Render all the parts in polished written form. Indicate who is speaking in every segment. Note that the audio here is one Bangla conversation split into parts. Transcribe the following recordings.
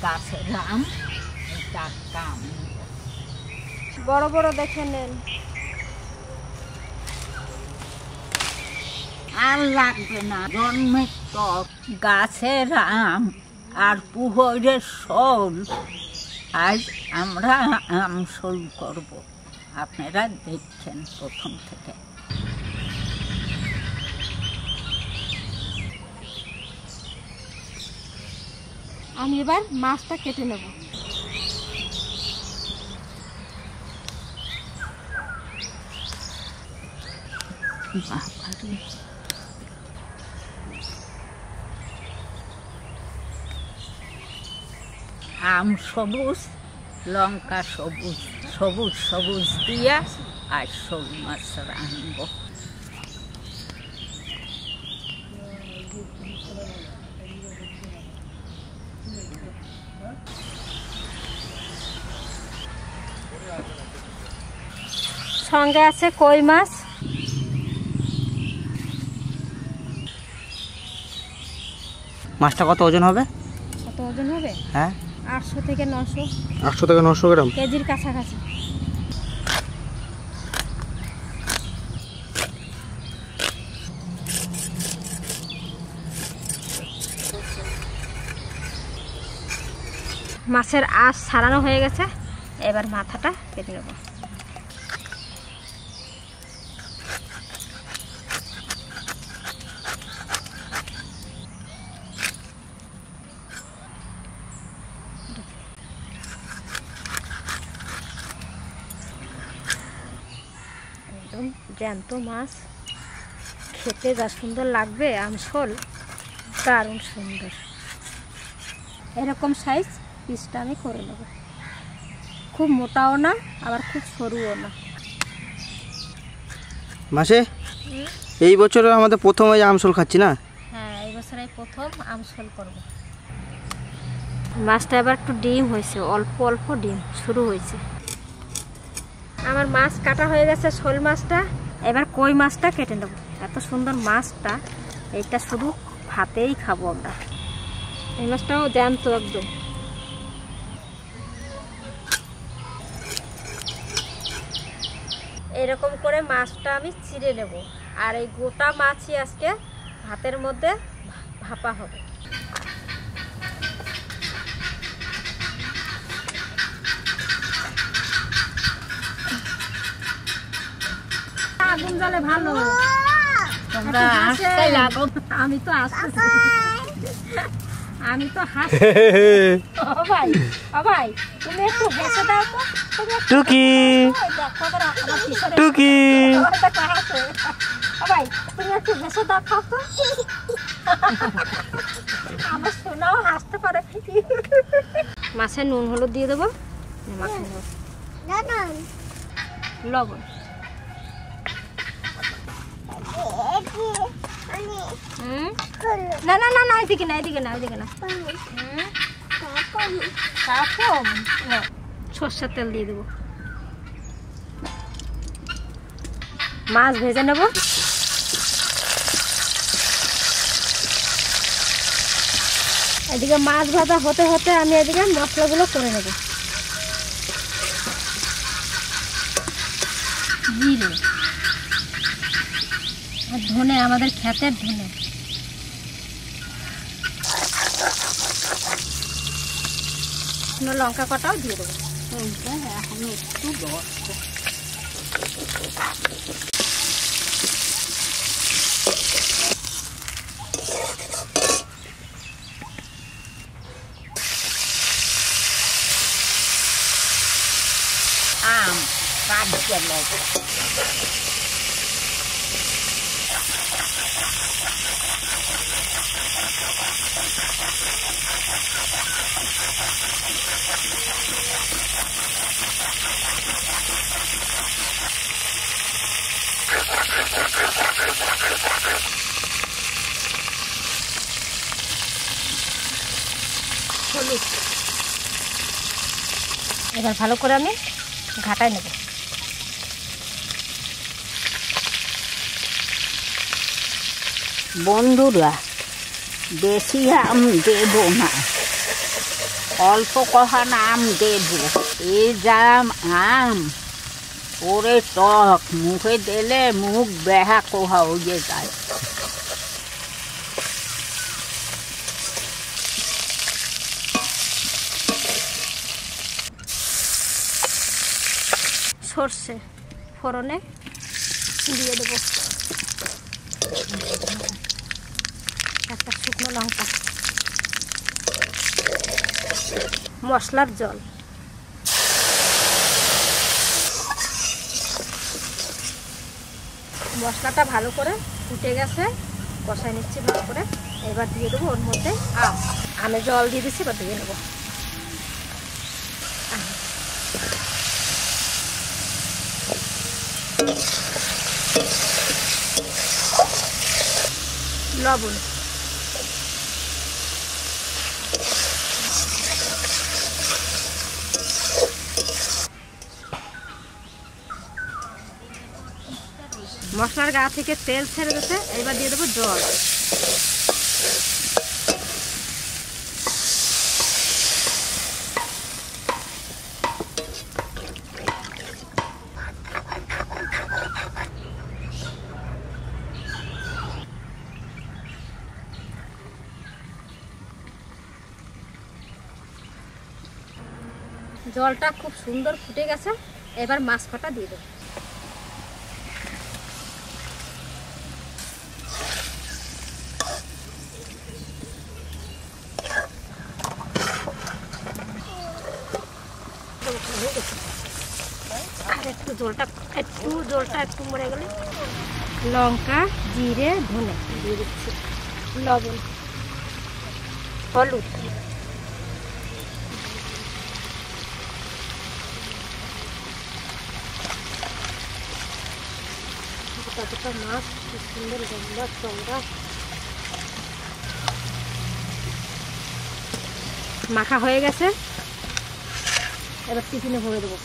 Speaker 1: গাছের আম, টাটকা আম।
Speaker 2: বড় বড় দেখে নেন।
Speaker 1: আর লাগবে না, জন্মের টক গাছের আম আর পুহরের শোল। আজ আমরা আম শোল করব, আপনারা দেখছেন প্রথম থেকে।
Speaker 2: আমি এবার মাছটা কেটে নেব।
Speaker 1: আম সবুজ, লঙ্কা সবুজ, সবুজ সবুজ দিয়া আর শোল মাছ রাখবো।
Speaker 2: সঙ্গে আছে কই মাছ।
Speaker 3: মাছটা কত ওজন হবে?
Speaker 2: কত ওজন হবে?
Speaker 3: হ্যাঁ,
Speaker 2: 800 থেকে 900।
Speaker 3: 800 থেকে 900 গ্রাম,
Speaker 2: কেজির কাছাকাছি। মাছের আঁশ ছাড়ানো হয়ে গেছে, এবার মাথাটা কেটে নেব। একদম জ্যান্ত মাছ, খেতে যা সুন্দর লাগবে আমশোল, দারুণ সুন্দর। এরকম সাইজ পিসটা আমি করে নেব। খুব মোটাও না, আবার খুব সরুও না।
Speaker 3: মাসে এই বছর আমাদের প্রথম এই আমশোল খাচ্ছি না?
Speaker 2: হ্যাঁ, এই বছর এই প্রথম আমশোল করব। মাছটা এবার একটু ডিম হয়েছে, অল্প অল্প ডিম শুরু হয়েছে। আমার মাছ কাটা হয়ে গেছে, শোল মাছটা। এবার কই মাছটা কেটে নেব। এত সুন্দর মাছটা, এইটা শুধু ভাতেই খাবো আমরা। এই মাছটাও জ্যান্ত একদম। এরকম করে মাছটা আমি চিড়ে নেব, আর এই গোটা মাছই আজকে ভাতের মধ্যে ভাপা হবে। আগুন জ্বলে ভালো,
Speaker 1: তোমরা আসতে লাগো।
Speaker 2: আমি তো আসতেছি, আমি তো হাসি। ও ভাই, ও ভাই, তুমি একটু হেসে দাও তো।
Speaker 3: টুকি টুকি,
Speaker 2: ও ভাই, তুমি একটু হেসে দাও তো। আমার শোনাও হাসতে পারে। মাছের নুন হলুদ দিয়ে দেবো, লবণ। না না না না, এদিকে না, এদিকে না, এদিকে না। সর্ষের তেল দিয়ে দেবো। মাছ ভেজে নেব। এদিকে মাছ ভাজা হতে হতে আমি এদিকে মশলাগুলো করে নেব। জিরে আর ধনে, আমাদের ক্ষেতের ধনে। লঙ্কা কটাও দিয়ে দেবো।
Speaker 1: এখন একটু দরকার। আম কাটতে লাগবে।
Speaker 2: এবার ভালো করে আমি ঘাটায় নেব।
Speaker 1: বন্ধুরা, বেশি আম দেব না, অল্প কহান আম দেব। এই জাম আম ওরে টক, মুখে দিলে মুখ বেহা কোহা হয়ে যায়।
Speaker 2: সর্ষে ফোড়নে দিয়ে দেবো, একটা শুকনো লঙ্কা, মশলার জল, মশলাটা ভালো করে ফুটে গেছে, কষাই নিচ্ছি ভালো করে। এবার দিয়ে দেবো ওর মধ্যে আম, আমে জল দিয়ে দিচ্ছি, এবার দিয়ে নেবো। লবণ, মশলার গা থেকে তেল ছেড়ে গেছে, এবার দিয়ে দেবো জল। জলটা খুব সুন্দর ফুটে গেছে, এবার মাছ কাটা দিয়ে দেবো। আর একটু জলটা একটু মরে গেলে লঙ্কা, জিরে, ধনে দিয়ে দিচ্ছি, লবণ, হলুদ, কতটা মাছ, খুব সুন্দর গন্ধা চওড়া। মাখা হয়ে গেছে, এবার টিফিনে ভরে দেবো।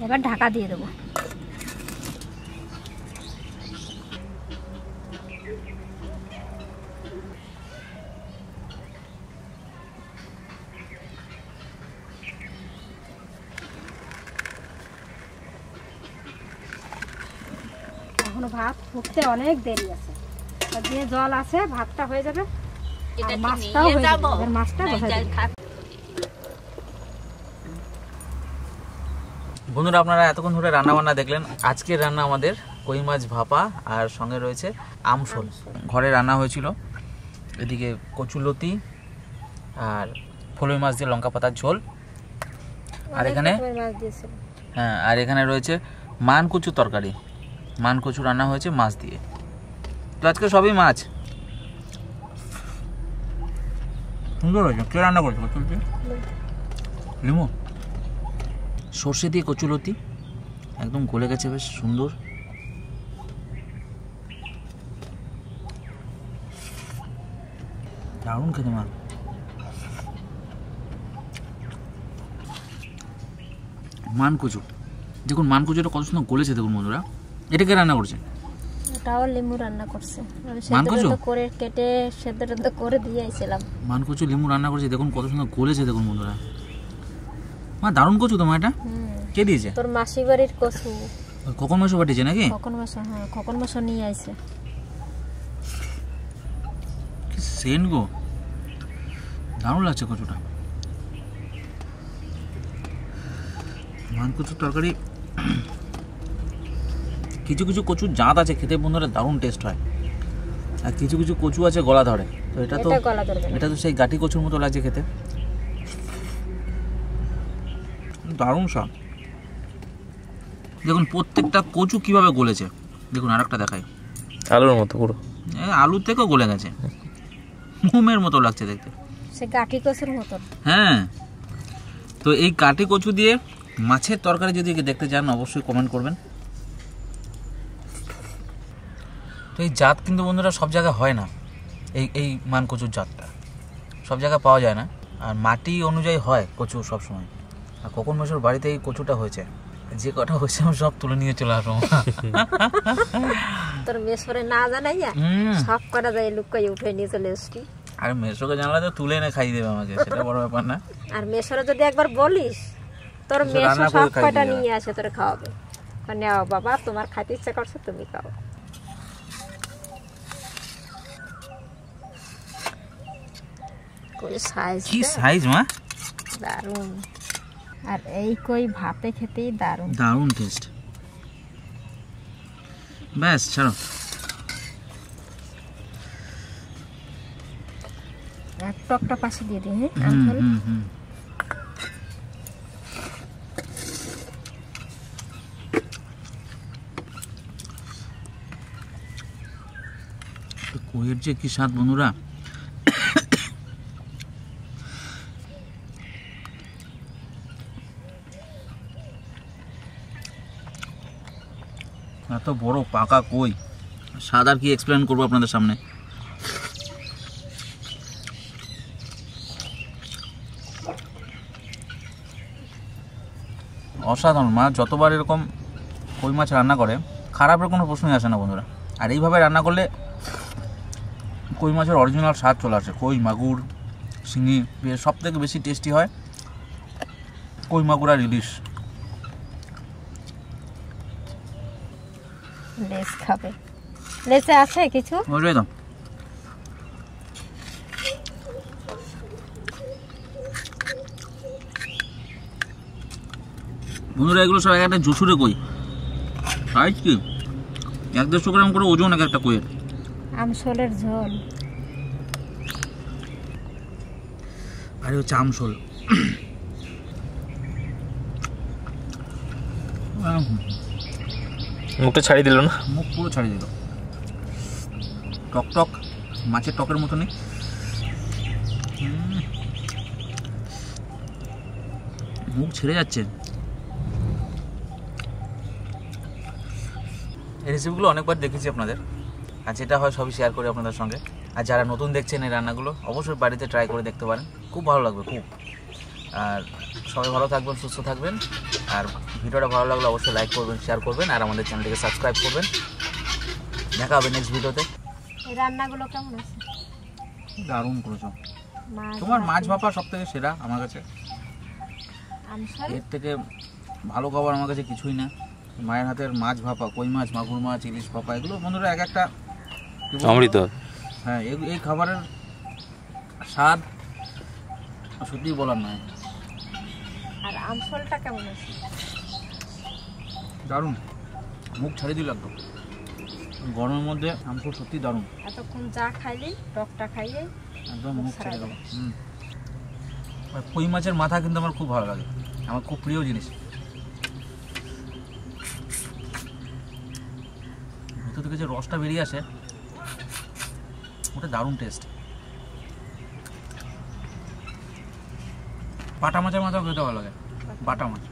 Speaker 2: এবার ঢাকা দিয়ে দেবো। এখনো ভাত ফুটতে অনেক দেরি আছে, যে জল আছে ভাতটা হয়ে যাবে, মাছটাও হয়ে যাবে, মাছটা বসাই দেব।
Speaker 4: বন্ধুরা, আপনারা এতক্ষণ ধরে রান্না বান্না দেখলেন। আজকের রান্না আমাদের কই মাছ ভাপা, আর সঙ্গে রয়েছে আমশোল। ঘরে রান্না হয়েছিল, এদিকে কচুলতি আর ফলই মাছ দিয়ে লঙ্কা পাতার ঝোল, আর এখানে আর এখানে রয়েছে মান কচুর তরকারি। মান কচু রান্না হয়েছে মাছ দিয়ে। তো আজকে সবই মাছ। সুন্দর হয়েছে। কে রান্না করেছে কচুলতি? লিমু। সর্ষে দিয়ে কচুলতি একদম গলে গেছে, বেশ সুন্দর। দারুণ খেতে মা। মান কচু দেখুন, মান কচুটা কত সুন্দর গলেছে দেখুন বন্ধুরা। এটা কে রান্না করছে?
Speaker 2: এটাও লিমু রান্না করছে, আমি সেদ্ধ করে কেটে সেদ্ধ করে দিয়েছিলাম।
Speaker 4: মান কচু লিমু রান্না করছে, দেখুন কত সুন্দর গলেছে দেখুন বন্ধুরা। মা দারুণ কচু তোমার এটা কে দিয়েছে?
Speaker 2: তোর মাসি বাড়ির কচু।
Speaker 4: কখন মাসও পাঠিয়েছে নাকি?
Speaker 2: কখন মাস, হ্যাঁ কখন মাস নিয়ে আইছে।
Speaker 4: কি সেন্ট গো, দারুণ লাগছে কচুটা। মান কচুর তরকারি, কিছু কিছু কচুর জাত আছে খেতে বন্ধুরা দারুণ টেস্ট হয়, আর কিছু কিছু কচু আছে গলা ধরে। তো এটা তো সেই গাঠি কচুর মতো লাগছে খেতে, দারুণ স্বাদ। দেখুন প্রত্যেকটা কচু কিভাবে গলেছে, দেখুন আরেকটা দেখাই,
Speaker 3: আলুর মতো পুরো,
Speaker 4: আলুর থেকেও গলে গেছে, মোমের মতো লাগছে দেখতে,
Speaker 2: সে গাঠি কচুর মতো।
Speaker 4: হ্যাঁ। তো এই কাঠি কচু দিয়ে মাছের তরকারি যদি দেখতে চান অবশ্যই কমেন্ট করবেন। তো এই জাত কিন্তু বন্ধুরা সব জায়গায় হয় না, এই মান কচুর জাতটা সব জায়গায় পাওয়া যায় না। আর মাটি অনুযায়ী হয় কচু সবসময়। আর কখন মাসের বাড়িতে এই কচুটা হয়েছে, যে কটা হয়েছে আমি সব তুলে নিয়ে চলে আসবো।
Speaker 2: তোর মেশরে না জানাইয়া সব করা যায় লুকাই উঠে নিয়ে চলে এসছি।
Speaker 4: আর মেশোকে জানলা তো তুলে এনে খাইয়ে দেবে আমাকে, সেটা বড় ব্যাপার না।
Speaker 2: আর মেশরে যদি একবার বলিস তোর মেশো সব কটা নিয়ে আসে তোর খাওয়াবে। নেও বাবা, তোমার খাইতে ইচ্ছা করছে তুমি খাও। কই সাইজ,
Speaker 4: কি সাইজ মা,
Speaker 2: দারুণ। আর এই কই ভাতে খেতেই দারুণ,
Speaker 4: দারুণ টেস্ট। ব্যাস ছাড়ো।
Speaker 2: এক টকটা পাশে দিয়ে দিই। হ্যাঁ আমফল
Speaker 4: কইয়ের যে কি স্বাদ বন্ধুরা। এত বড় পাকা কই, স্বাদ আর কি এক্সপ্লেন করবো আপনাদের সামনে। অসাধারণ। মা যতবার এরকম কই মাছ রান্না করে খারাপের কোনো প্রশ্নই আসে না বন্ধুরা। আর এইভাবে রান্না করলে কই মাছের অরিজিনাল স্বাদ চলে আসে। কই, মাগুর, শিঙি, সব থেকে বেশি টেস্টি হয় কই, মাগুর আর ইলিশ।
Speaker 2: লেস খাবে, লেসে আছে কিছু
Speaker 4: বুঝবে তো। বন্ধুরা এগুলো সব একটা জসুরে কই, সাইজ কি 1-150 গ্রাম করে ওজন এক একটা কইয়ের।
Speaker 2: আমশোলের ঝোল।
Speaker 4: আর হচ্ছে আমশোল।
Speaker 3: মুখটা ছাড়িয়ে দিল না,
Speaker 4: মুখ পুরো ছাড়িয়ে দিল। টক টক মাছের টকের মতনই। মুখ ছেড়ে যাচ্ছে। এই রেসিপিগুলো অনেকবার দেখেছি আপনাদের, আর যেটা হয় সবই শেয়ার করি আপনাদের সঙ্গে। আর যারা নতুন দেখছেন এই রান্নাগুলো অবশ্যই বাড়িতে ট্রাই করে দেখতে পারেন, খুব ভালো লাগবে খুব। আর সবাই ভালো থাকবেন, সুস্থ থাকবেন। আর ভিডিওটা ভালো লাগলে অবশ্যই লাইক করবেন, শেয়ার করবেন, আর আমাদের চ্যানেলটিকে সাবস্ক্রাইব করবেন। দেখা হবে নেক্সট ভিডিওতে।
Speaker 2: এই রান্নাগুলো কেমন আছে?
Speaker 4: দারুণ করেছো। তোমার মাছ ভাপা সব থেকে সেরা আমার কাছে। এর থেকে ভালো খাবার আমার কাছে কিছুই না। মায়ের হাতের মাছ ভাপা, কই মাছ, মাগুর মাছ, ইলিশ ভাপা, এগুলো বন্ধুরা এক একটা
Speaker 3: অমৃত।
Speaker 4: হ্যাঁ, এই খাবারের স্বাদ সত্যিই বলার নয়।
Speaker 2: আর আমফলটা কেমন আছে?
Speaker 4: দারুণ, মুখ ছাড়িয়ে দিল একদম। গরমের মধ্যে আমফল সত্যি দারুণ।
Speaker 2: এতক্ষণ যা খাইলি টকটা খাইয়ে
Speaker 4: একদম মুখ ছেড়ে গেল। কই মাছের মাথা কিন্তু আমার খুব ভালো লাগে, আমার খুব প্রিয় জিনিস। ভিতর থেকে যে রসটা বেরিয়ে আসে ওটা দারুণ টেস্ট। বাটা মাছের মাথাও খেতে ভালো লাগে, বাটা মাছ।